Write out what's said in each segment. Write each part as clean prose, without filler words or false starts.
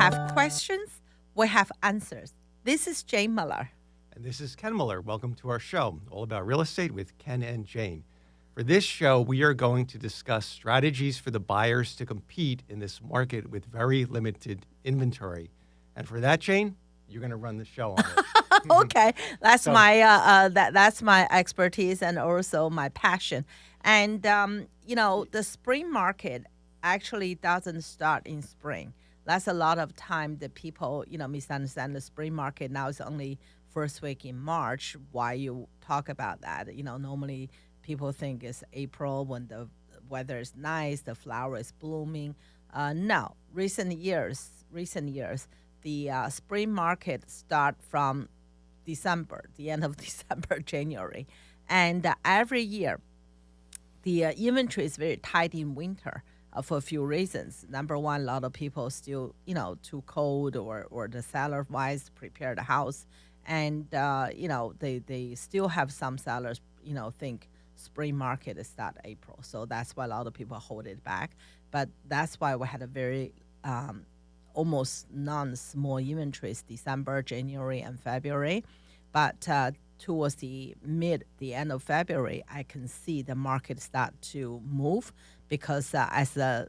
have questions, we have answers. This is Jane Miller. And this is Ken Miller. Welcome to our show, all about real estate with Ken and Jane. For this show, we are going to discuss strategies for the buyers to compete in this market with very limited inventory. And for that, Jane, you're going to run the show on it. Okay, that's that's my expertise and also my passion. And the spring market actually doesn't start in spring. That's a lot of time that people misunderstand the spring market. Now it's only first week in March. Why you talk about that? Normally people think it's April when the weather is nice, the flower is blooming. No, recent years, the spring market start from December, the end of December, January. And every year, the inventory is very tight in winter for a few reasons. Number one, a lot of people still, too cold or the seller-wise prepare the house. And, they still have some sellers, think spring market is start April. So that's why a lot of people hold it back. But that's why we had a very almost non-small inventories December, January, and February. But towards the end of February, I can see the market start to move because as a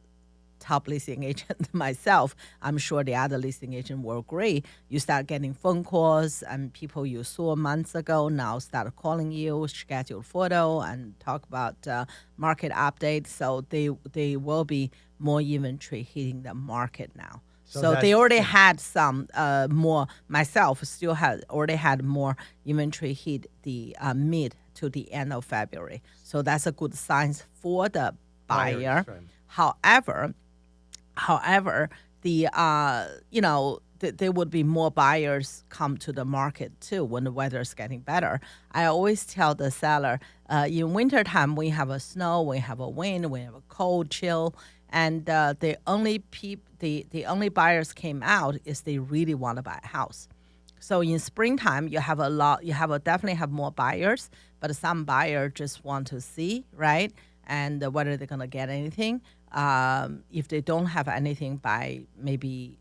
top listing agent myself, I'm sure the other listing agent will agree. You start getting phone calls and people you saw months ago now start calling you, schedule photo and talk about market updates. So they will be more inventory hitting the market now. So they already had some more. Myself still already had more inventory hit the mid to the end of February. So that's a good sign for the buyer. Right. However, there would be more buyers come to the market too when the weather is getting better. I always tell the seller, in wintertime we have a snow, we have a wind, we have a cold chill. And the only buyers came out is they really want to buy a house. So in springtime, you definitely have more buyers, but some buyers just want to see, right? And whether they're going to get anything. If they don't have anything by maybe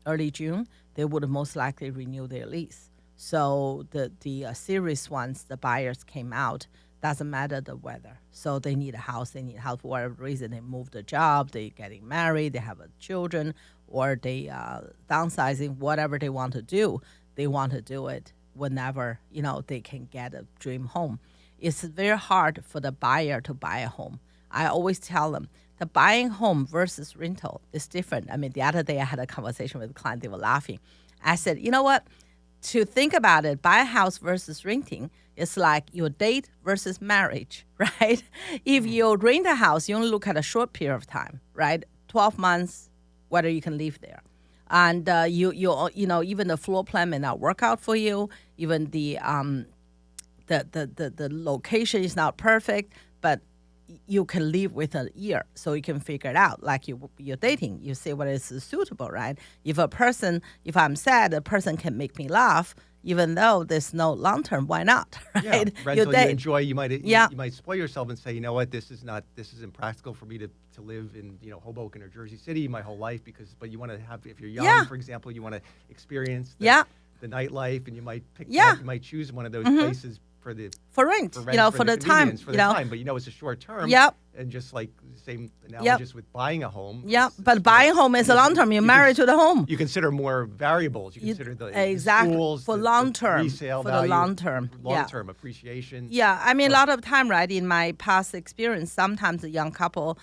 early June, they would most likely renew their lease. So the serious ones, the buyers came out. Doesn't matter the weather. So they need a house. They need a house for whatever reason. They moved the job. They're getting married. They have children, or they downsizing. Whatever they want to do, they want to do it whenever they can get a dream home. It's very hard for the buyer to buy a home. I always tell them the buying home versus rental is different. I mean, the other day I had a conversation with a client. They were laughing. I said, you know what? To think about it, buy a house versus renting, it's like your date versus marriage, right? If you rent a house, you only look at a short period of time, right? 12 months, whether you can live there. And even the floor plan may not work out for you. Even the location is not perfect, but you can live with a year, so you can figure it out. Like you're dating, you see what is suitable, right? If I'm sad, a person can make me laugh, even though there's no long term. Why not? Right? Yeah, rental you enjoy. You might spoil yourself and say, you know what, this is impractical for me to live in Hoboken or Jersey City my whole life but you want to have, if you're young, for example, you want to experience the nightlife, and you might you might choose one of those places for rent, for the time, but it's a short term. Yep. And just like the same analogy with buying a home. Yeah, but buying a home is a long term. You're married to the home. You consider more variables. You consider the schools, for long term, resale for value, the long term, appreciation. Yeah, I mean, a lot of time, right? In my past experience, sometimes a young couple,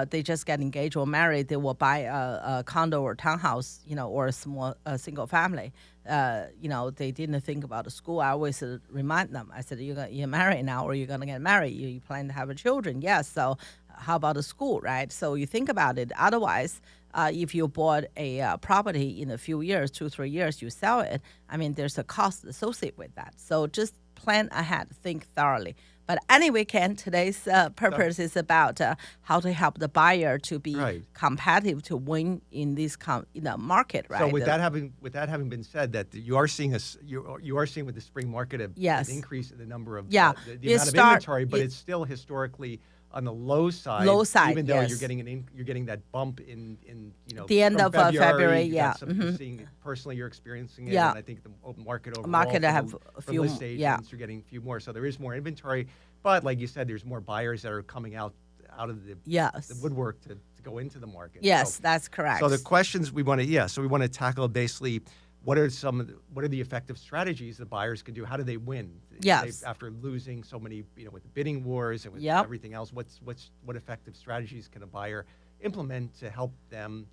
they just get engaged or married. They will buy a condo or townhouse, or a small single family. They didn't think about the school. I always remind them. I said, you're married now, or you're going to get married. You plan to have children. Yes. So how about the school, right? So you think about it. Otherwise, if you bought a property in a few years, 2-3 years, you sell it. I mean, there's a cost associated with that. So just plan ahead, think thoroughly. But anyway, Ken, today's purpose is about how to help the buyer to be competitive to win in this market, right? So with that having been said, that you are seeing you are seeing with the spring market an increase in the number of the amount of inventory, but it's still historically on the low side. Low side, even though yes. you're getting that bump in the end from of February. Yeah. You're seeing personally, you're experiencing it. Yeah. And I think the open market overall. Market have a for few list more, agents, you're getting a few more. So there is more inventory. But like you said, there's more buyers that are coming out of the woodwork to go into the market. Yes, so, that's correct. So the questions we want to tackle basically, what are the effective strategies the buyers can do? How do they win? Yes. After losing so many, with the bidding wars and with Yep. everything else, what effective strategies can a buyer implement to help them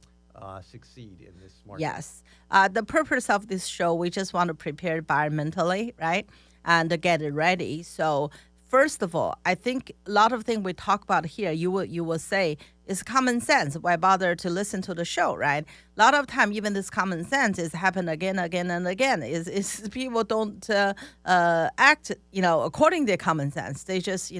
succeed in this market? Yes. The purpose of this show, we just want to prepare the buyer mentally, right? And get it ready. So first of all, I think a lot of things we talk about here, you will say, is common sense. Why bother to listen to the show, right? A lot of time, even this common sense is happen again and again. Is people don't act, according to common sense. They just,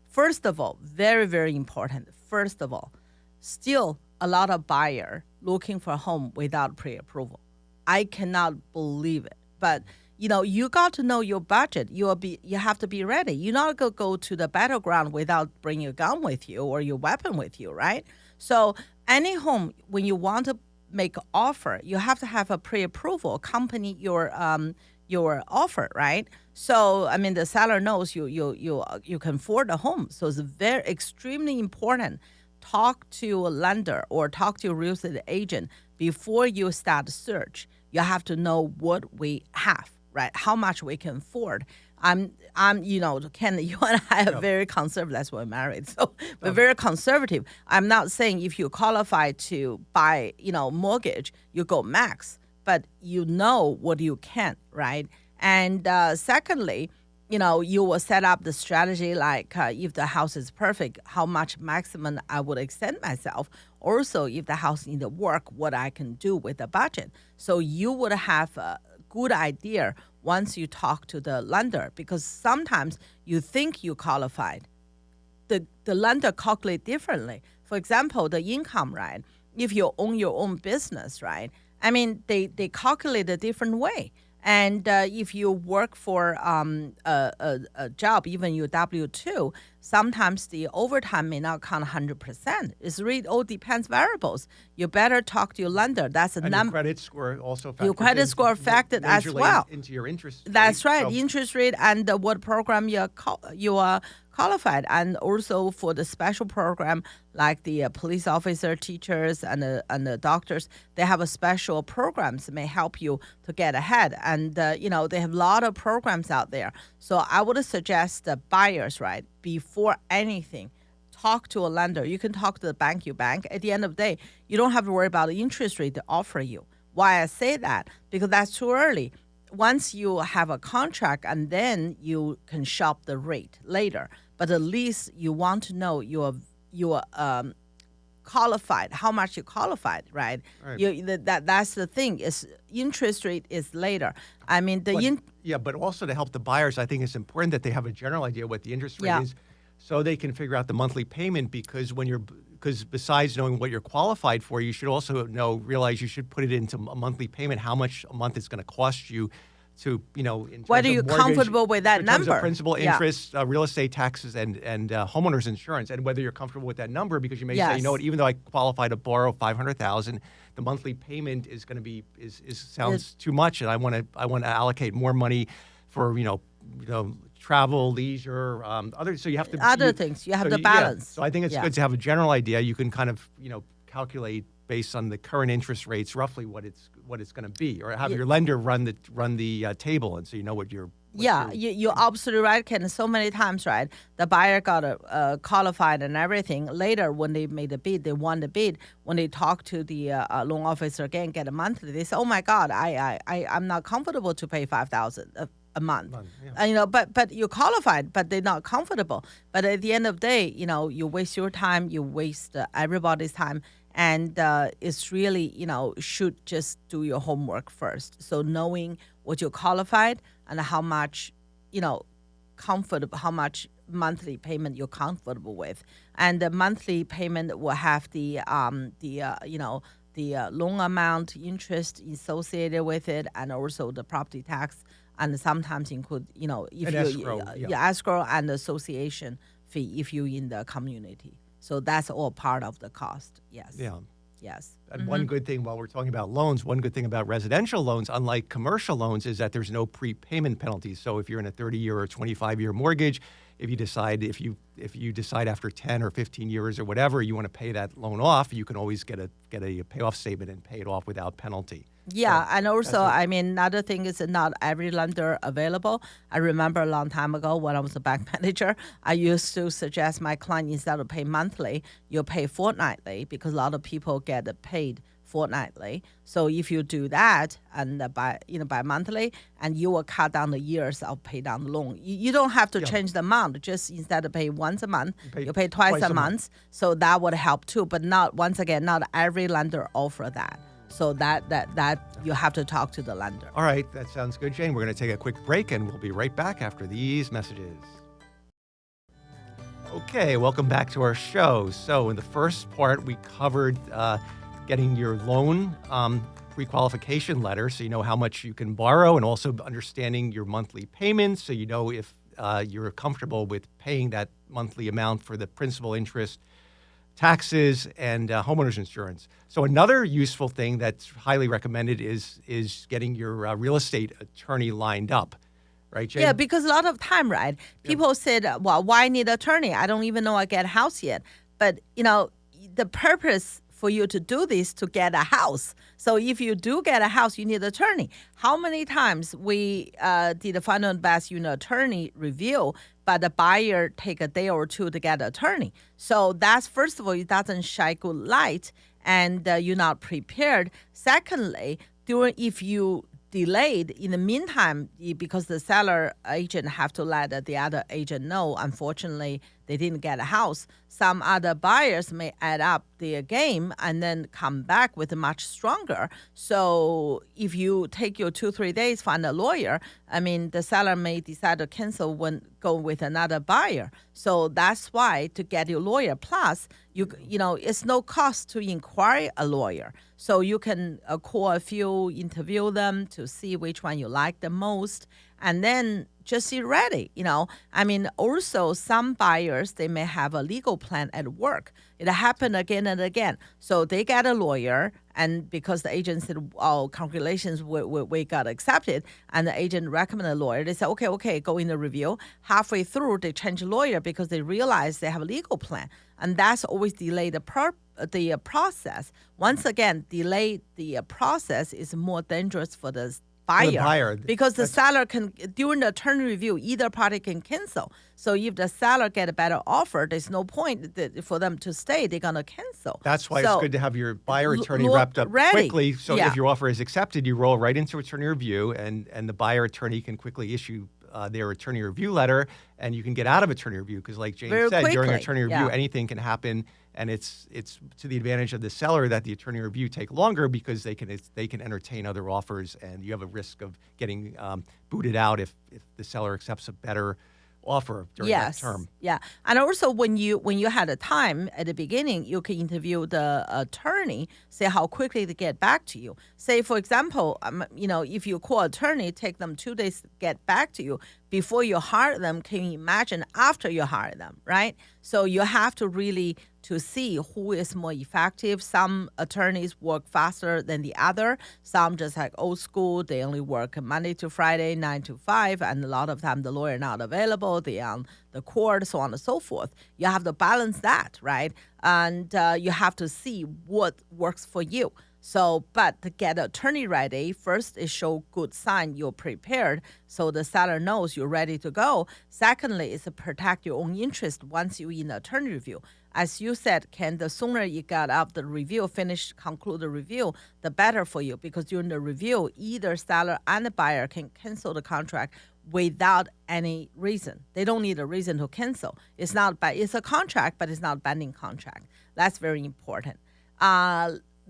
first of all, very, very important. First of all, still a lot of buyer looking for a home without pre-approval. I cannot believe it. But you got to know your budget. You have to be ready. You're not going to go to the battleground without bringing your gun with you or your weapon with you, right? So any home, when you want to make an offer, you have to have a pre-approval accompany your offer, right? So the seller knows you can afford a home. So it's very extremely important. Talk to a lender or talk to a real estate agent before you start the search. You have to know what we have. Right, how much we can afford. Ken, you and I are very conservative. That's why we're married. So we're very conservative. I'm not saying if you qualify to buy, mortgage, you go max, but you know what you can, right? And secondly, you will set up the strategy like if the house is perfect, how much maximum I would extend myself. Also, if the house needs work, what I can do with the budget. So you would have a good idea once you talk to the lender, because sometimes you think you qualified. The lender calculate differently. For example, the income, right? If you own your own business, right? They calculate a different way. And if you work for a job, even your W-2, sometimes the overtime may not count 100%. It's really all depends variables. You better talk to your lender. That's a number. Your credit score also factored. Your credit score factored as well into your interest rate. That's right. So interest rate and what program you are qualified, and also for the special program like the police officer, teachers, and the doctors, they have a special programs that may help you to get ahead. And they have a lot of programs out there. So I would suggest the buyers, right, before anything, talk to a lender. You can talk to the bank you bank. At the end of the day, you don't have to worry about the interest rate they offer you. Why I say that? Because that's too early. Once you have a contract, and then you can shop the rate later. But at least you want to know you're qualified, how much you qualified, right? That's the thing. Is interest rate is later. But also to help the buyers, I think it's important that they have a general idea what the interest rate is, so they can figure out the monthly payment. Because besides knowing what you're qualified for, you should also realize you should put it into a monthly payment, how much a month it's going to cost you to, in terms whether you're mortgage, comfortable with that in number. terms of principal, interest, real estate taxes, and homeowners insurance, and whether you're comfortable with that number, because you may say, even though I qualify to borrow $500,000, the monthly payment is going to be sounds too much, and I want to allocate more money for travel, leisure, other. So you have to other things. You have the balance. So I think it's good to have a general idea. You can kind of calculate based on the current interest rates roughly what it's going to be, or have your lender run the table, and so you know what you're. You're absolutely right, Ken. So many times, right, the buyer got qualified and everything. Later, when they made the bid, they won the bid. When they talk to the loan officer again, get a monthly, they say, "Oh my God, I'm not comfortable to pay $5,000 a month." But you qualified, but they're not comfortable. But at the end of the day, you waste your time, you waste everybody's time. And it's really, should just do your homework first. So knowing what you're qualified and how much, comfortable, how much monthly payment you're comfortable with. And the monthly payment will have the loan amount, interest associated with it, and also the property tax, and sometimes include, if escrow, escrow and association fee if you're in the community. So that's all part of the cost. Yes. Yeah. Yes. And one good thing, while we're talking about loans, one good thing about residential loans, unlike commercial loans, is that there's no prepayment penalties. So if you're in a 30-year or 25-year mortgage, if you decide after 10 or 15 years or whatever you want to pay that loan off, you can always get a payoff statement and pay it off without penalty. Yeah, So and also, another thing is not every lender available. I remember a long time ago when I was a bank manager, I used to suggest my client, instead of pay monthly, you pay fortnightly, because a lot of people get paid fortnightly. So if you do that and by monthly, and you will cut down the years of pay down the loan. You don't have to change the amount. Just instead of pay once a month, you pay twice a month. So that would help too. But not every lender offer that. So that you have to talk to the lender. All right, that sounds good, Jane. We're going to take a quick break, and we'll be right back after these messages. Okay, welcome back to our show. So in the first part, we covered getting your loan pre-qualification letter, so you know how much you can borrow, and also understanding your monthly payments, so you know if you're comfortable with paying that monthly amount for the principal, interest, taxes, and homeowners insurance. So another useful thing that's highly recommended is getting your real estate attorney lined up, right, Jane? Yeah, because a lot of time, right? People said, well, why need an attorney? I don't even know I get a house yet. But, the purpose for you to do this to get a house. So if you do get a house, you need an attorney. How many times we did a final and best attorney review, but the buyer take a day or two to get an attorney. So that's, first of all, it doesn't shine good light, and you're not prepared. Secondly, if you delayed in the meantime, because the seller agent have to let the other agent know, unfortunately, they didn't get a house. Some other buyers may add up their game and then come back with a much stronger. So if you take your 2-3 days, find a lawyer, the seller may decide to cancel go with another buyer. So that's why to get your lawyer. Plus, it's no cost to inquire a lawyer. So you can call a few, interview them to see which one you like the most, and then just be ready. Also some buyers, they may have a legal plan at work. It happened again and again. So they get a lawyer, and because the agent said, oh, congratulations, we got accepted, and the agent recommended a lawyer, they say, okay, go in the review. Halfway through, they change lawyer because they realize they have a legal plan. And that's always delay the process. Once again, delay the process is more dangerous for the buyer, because the seller can, during the attorney review, either party can cancel. So if the seller get a better offer, there's no point for them to stay. They're going to cancel. That's why it's good to have your buyer attorney wrapped up quickly. So if your offer is accepted, you roll right into attorney review, and the buyer attorney can quickly issue their attorney review letter, and you can get out of attorney review, because like Jane said, during attorney review, anything can happen. And it's to the advantage of the seller that the attorney review take longer, because they can entertain other offers, and you have a risk of getting booted out if the seller accepts a better offer during that term. Yeah. And also when you had a time at the beginning, you can interview the attorney, say how quickly they get back to you. Say, for example, if you call attorney, take them 2 days to get back to you. Before you hire them, can you imagine after you hire them, right? So you have to really to see who is more effective. Some attorneys work faster than the other. Some just like old school, they only work Monday to Friday, 9 to 5, and a lot of time the lawyer not available, they on the court, so on and so forth. You have to balance that, right? And you have to see what works for you. So, but to get an attorney ready, first it show good sign you're prepared, so the seller knows you're ready to go. Secondly, is to protect your own interest once you're in the attorney review. As you said, Ken, the sooner you got up the review, conclude the review, the better for you, because during the review, either seller and the buyer can cancel the contract without any reason. They don't need a reason to cancel. It's a contract, but it's not a binding contract. That's very important.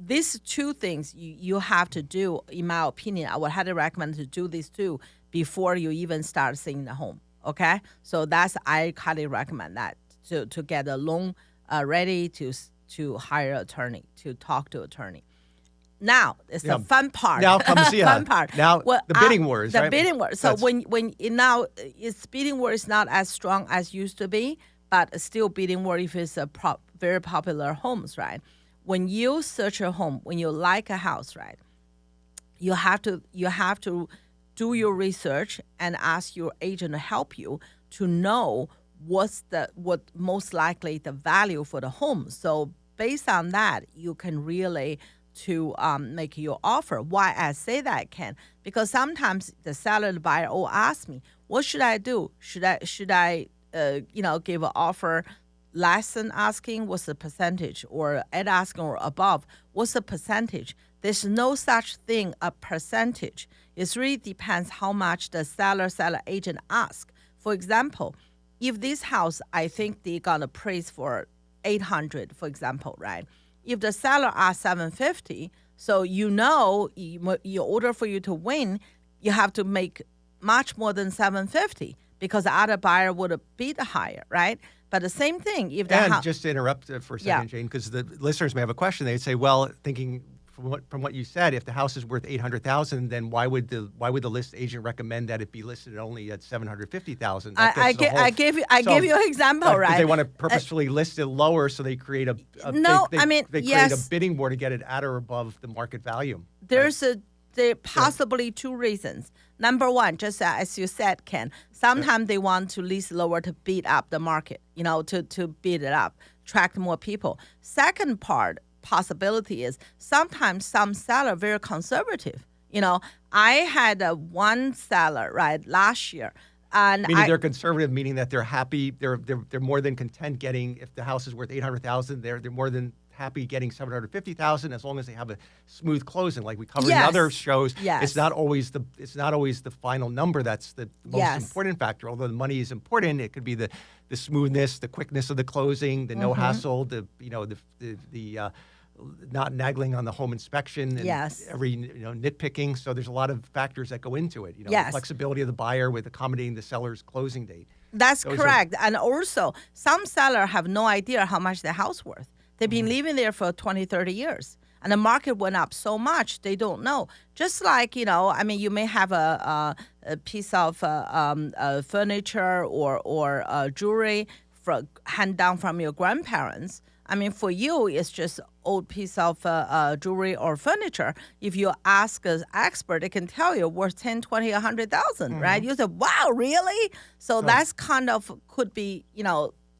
These two things you have to do, in my opinion, I would highly recommend to do these two before you even start seeing the home, okay? So I highly recommend that, to get a loan ready, to hire an attorney, to talk to attorney. Now, it's the fun part. Now comes fun part. Now, the bidding wars, right? The bidding wars. So when its bidding war is not as strong as used to be, but still bidding war if it's a very popular homes, right? When you search a home, when you like a house, right, you have to do your research and ask your agent to help you to know what most likely the value for the home. So based on that, you can really to make your offer. Why I say that, Ken? Because sometimes the seller, the buyer will ask me, what should I do? Should I give an offer less than asking? What's the percentage? Or at asking or above? What's the percentage? There's no such thing a percentage. It really depends how much the seller agent ask. For example, if this house, I think they're gonna price for 800, for example, right? If the seller asks 750, so in order for you to win, you have to make much more than 750 because the other buyer would have bid higher, right? But the same thing if just to interrupt for a second, Jane, because the listeners may have a question. They'd say, well, thinking from what you said, if the house is worth $800,000, then why would the list agent recommend that it be listed only at $750,000? I gave you an example, right? They want to purposefully list it lower, so they create a bidding war to get it at or above the market value. There's possibly two reasons. Number one, just as you said, Ken, sometimes they want to list lower to beat up the market, to beat it up, attract more people. Second possibility is sometimes some seller very conservative. I had one seller right last year, and they're conservative, meaning that they're happy. They're more than content getting, if the house is worth $800,000, they're more than happy getting $750,000 as long as they have a smooth closing, like we covered in other shows. Yes. It's not always the final number that's the most important factor. Although the money is important, it could be the smoothness, the quickness of the closing, the no hassle, the not nagging on the home inspection, and every nitpicking. So there's a lot of factors that go into it. The flexibility of the buyer with accommodating the seller's closing date. That's correct. And also, some sellers have no idea how much the house worth. They've been living there for 20, 30 years. And the market went up so much, they don't know. Just like, you may have a piece of furniture or jewelry hand down from your grandparents. For you, it's just old piece of jewelry or furniture. If you ask an expert, they can tell you worth 10, 20, 100,000, right? You say, wow, really? So that's kind of could be,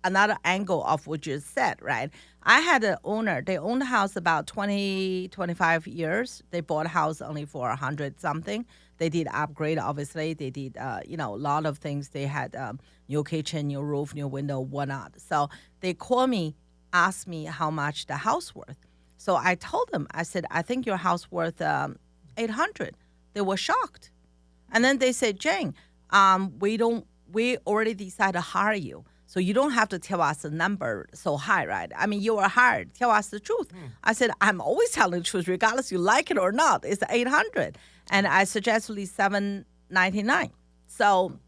another angle of what you said, right? I had an owner, they owned a house about 20, 25 years. They bought a house only for 100 something. They did upgrade, obviously. They did, a lot of things. They had new kitchen, new roof, new window, whatnot. So they called me, asked me how much the house worth. So I told them, I said, I think your house worth 800. They were shocked. And then they said, Jane, we already decided to hire you. So you don't have to tell us the number so high, right? You were hired. Tell us the truth. I said, I'm always telling the truth, regardless you like it or not. It's 800. And I suggested $799. So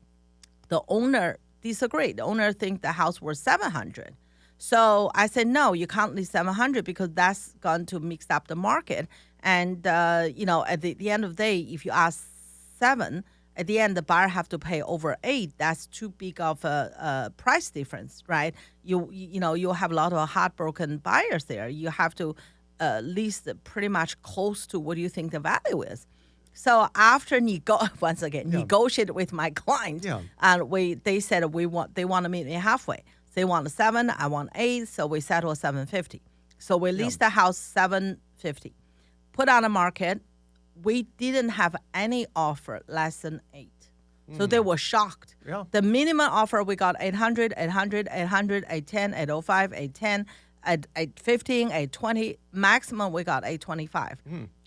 the owner disagreed. The owner think the house was 700. So I said, no, you can't leave 700 because that's going to mix up the market. And, at the end of the day, if you ask 7, at the end, the buyer have to pay over 8. That's too big of a price difference, right? You'll have a lot of heartbroken buyers there. You have to least pretty much close to what you think the value is. So after negotiate with my client, and they said they want to meet me halfway. So they want 7, I want 8, so we settle 750. So we leased the house 750, put on the market. We didn't have any offer less than 8. So they were shocked. Yeah. The minimum offer, we got 800, 800, 800, 810, 805, 810, 815, 820. Maximum, we got 825.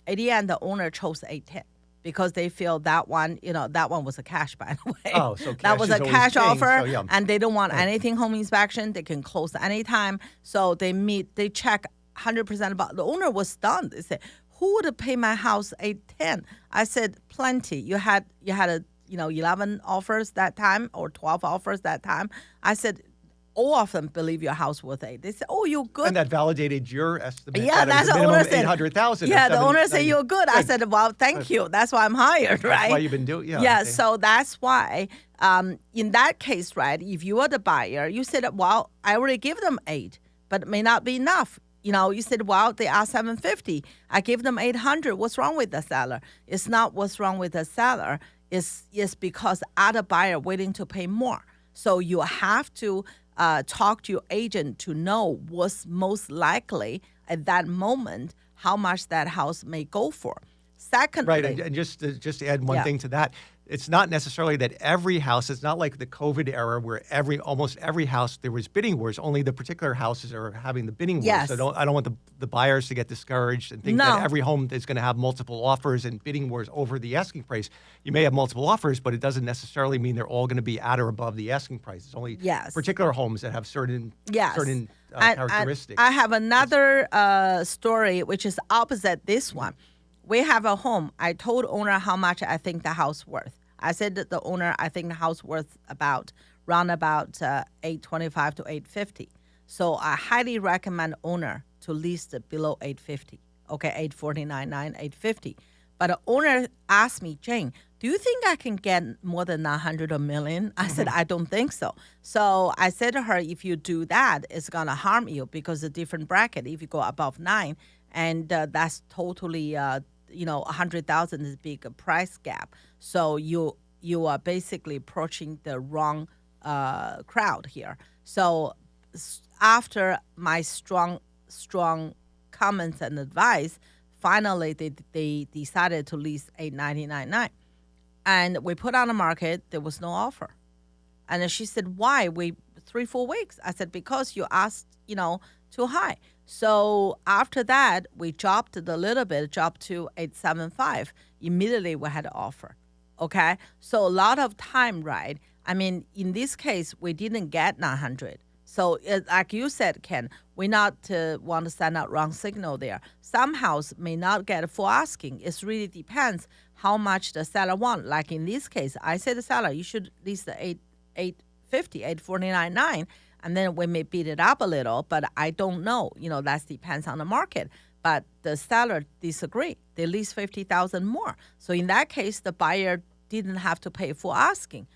At the end, the owner chose 810 because they feel that one, that one was a cash, by the way. Oh, so that was a cash king, offer, so and they don't want anything home inspection. They can close anytime. So they check 100% about. The owner was stunned. They said, who would pay my house 810? I said, plenty. You had 11 offers that time or 12 offers that time. I said, all of them believe your house worth 8. They say, "Oh, you're good." And that validated your estimate. Yeah, that's the owner said. 800,000. Yeah, the owner said you're good. I said, "Well, thank you. That's why I'm hired, right?" That's why you've been doing. Yeah. Yeah. Okay. So that's why, in that case, right? If you are the buyer, you said, "Well, I already give them 8, but it may not be enough." You said, "Well, they are 750. I give them 800. What's wrong with the seller?" It's not what's wrong with the seller. It's because other buyer willing to pay more. So you have to talk to your agent to know what's most likely at that moment, how much that house may go for. Secondly, right, and just to add one thing to that, it's not necessarily that every house. It's not like the COVID era where almost every house there was bidding wars. Only the particular houses are having the bidding wars. Yes. So I don't want the buyers to get discouraged and think that every home is going to have multiple offers and bidding wars over the asking price. You may have multiple offers, but it doesn't necessarily mean they're all going to be at or above the asking price. It's only particular homes that have certain characteristics. I have another story which is opposite this one. We have a home. I told owner how much I think the house worth. I said that the owner, I think the house worth round about $825 to $850. So I highly recommend owner to list it below $850. Okay, $849.9, $850. But the owner asked me, "Jane, do you think I can get more than $900 or $1 million?" I said, "I don't think so." So I said to her, "If you do that, it's gonna harm you because a different bracket. If you go above 9, and that's totally." 100,000 is a big price gap. So you are basically approaching the wrong crowd here. So after my strong comments and advice, finally they decided to list $899.9, and we put on the market. There was no offer, and then she said, "Why? We 3-4 weeks." I said, "Because you asked, too high." So after that, we dropped it a little bit, dropped to $875. Immediately, we had an offer. Okay, so a lot of time, right? I mean, in this case, we didn't get 900. So, like you said, Ken, we not want to send out wrong signal there. Some house may not get full asking. It really depends how much the seller want. Like in this case, I said the seller, you should list the $850, $849.9. And then we may beat it up a little, but I don't know. That depends on the market. But the seller disagree. They list $50,000 more. So in that case, the buyer didn't have to pay full asking,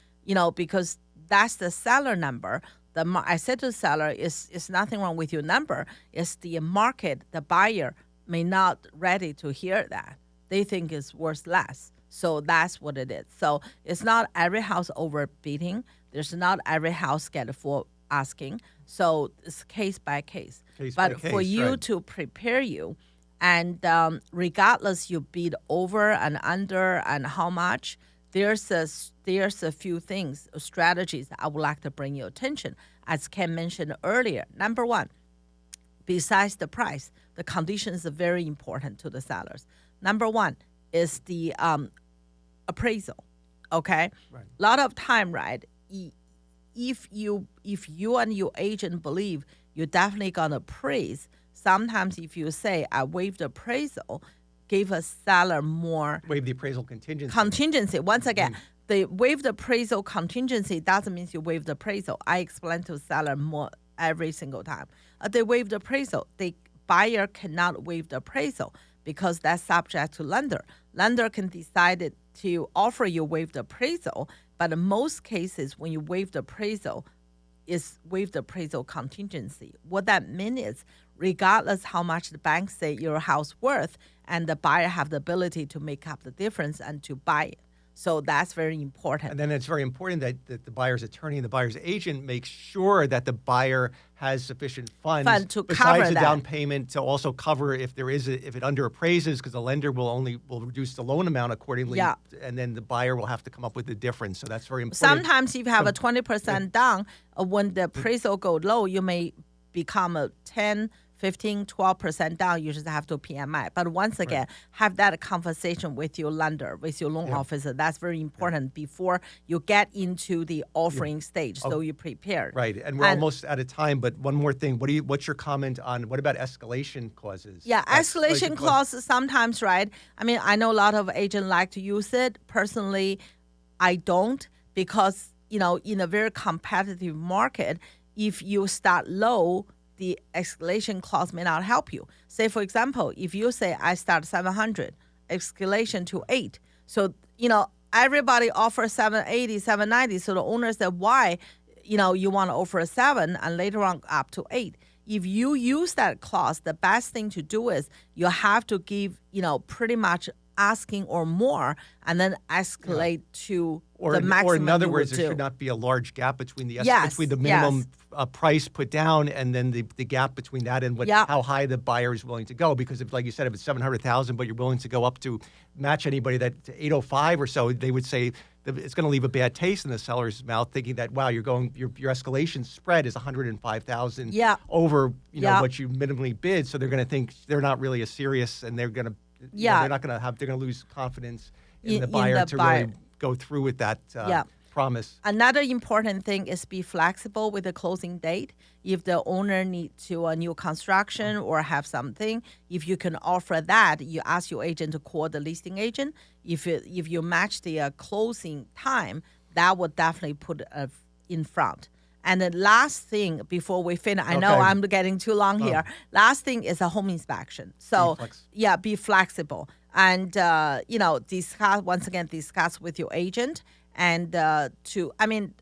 because that's the seller number. I said to the seller, it's nothing wrong with your number. It's the market. The buyer may not ready to hear that. They think it's worth less. So that's what it is. So it's not every house overbidding. There's not every house get full asking. So it's case by case. But for you to prepare you, and regardless you bid over and under and how much, there's a few things, strategies I would like to bring your attention. As Ken mentioned earlier, number one, besides the price, the conditions are very important to the sellers. Number one is the appraisal. Okay, right. A lot of time, right? If you and your agent believe you're definitely gonna appraise, sometimes if you say I waive the appraisal, give a seller more. Waive the appraisal contingency. Once again, the waive the appraisal contingency doesn't mean you waive the appraisal. I explain to seller more every single time. They waive the appraisal. The buyer cannot waive the appraisal because that's subject to lender. Lender can decide to offer you waive the appraisal. But in most cases, when you waive the appraisal, it's waive the appraisal contingency. What that means is, regardless how much the bank say your house worth, and the buyer have the ability to make up the difference and to buy it. So that's very important. And then it's very important that the buyer's attorney and the buyer's agent make sure that the buyer has sufficient funds to besides cover the that. down payment to also cover if it underappraises, because the lender will reduce the loan amount accordingly. Yeah. And then the buyer will have to come up with the difference. So that's very important. Sometimes if you have a 20% down, when the appraisal go low, you may become a 10, 15, 12% down, you just have to PMI. But once again, have that conversation with your lender, with your loan officer. That's very important before you get into the offering stage, so you're prepared. Right, and we're almost out of time, but one more thing. What's your comment on, what about escalation clauses? Yeah, escalation clauses sometimes, right? I mean, I know a lot of agents like to use it. Personally, I don't, because, in a very competitive market, if you start low, the escalation clause may not help you. Say, for example, if you say I start 700, escalation to 8. So, everybody offers 780, 790. So the owner said, why, you want to offer a 7 and later on up to 8. If you use that clause, the best thing to do is you have to give, pretty much asking or more, and then escalate to the maximum. Or in other words, there should not be a large gap between the minimum price put down and then the gap between that and how high the buyer is willing to go. Because if, like you said, if it's 700,000, but you're willing to go up to match anybody that's 805 or so, they would say that it's going to leave a bad taste in the seller's mouth, thinking that wow, your escalation spread is 105,000 over what you minimally bid. So they're going to think they're not really as serious, and they're going to. They're going to lose confidence in the buyer to really go through with that promise. Another important thing is be flexible with the closing date. If the owner needs to a new construction or have something, if you can offer that, you ask your agent to call the listing agent. If you match the closing time, that would definitely put in front. And the last thing before we finish, I know I'm getting too long here. Last thing is a home inspection. So be flexible and discuss with your agent. And a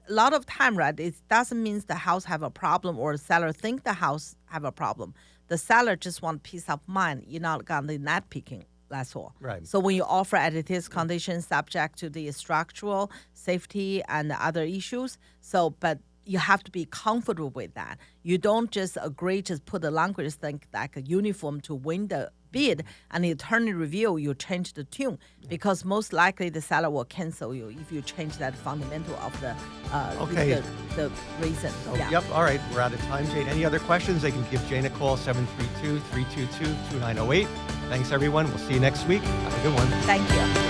lot of time, right? It doesn't mean the house have a problem or the seller think the house have a problem. The seller just want peace of mind. You're not gonna be nitpicking. That's all. Right. So when you offer as is conditions subject to the structural safety and other issues, but you have to be comfortable with that. You don't just agree to put the language thing like a uniform to win the bid, and the attorney review, you change the tune, because most likely the seller will cancel you if you change that fundamental of the reason. Yep. All right. We're out of time, Jane. Any other questions? They can give Jane a call, 732-322-2908. Thanks, everyone. We'll see you next week. Have a good one. Thank you.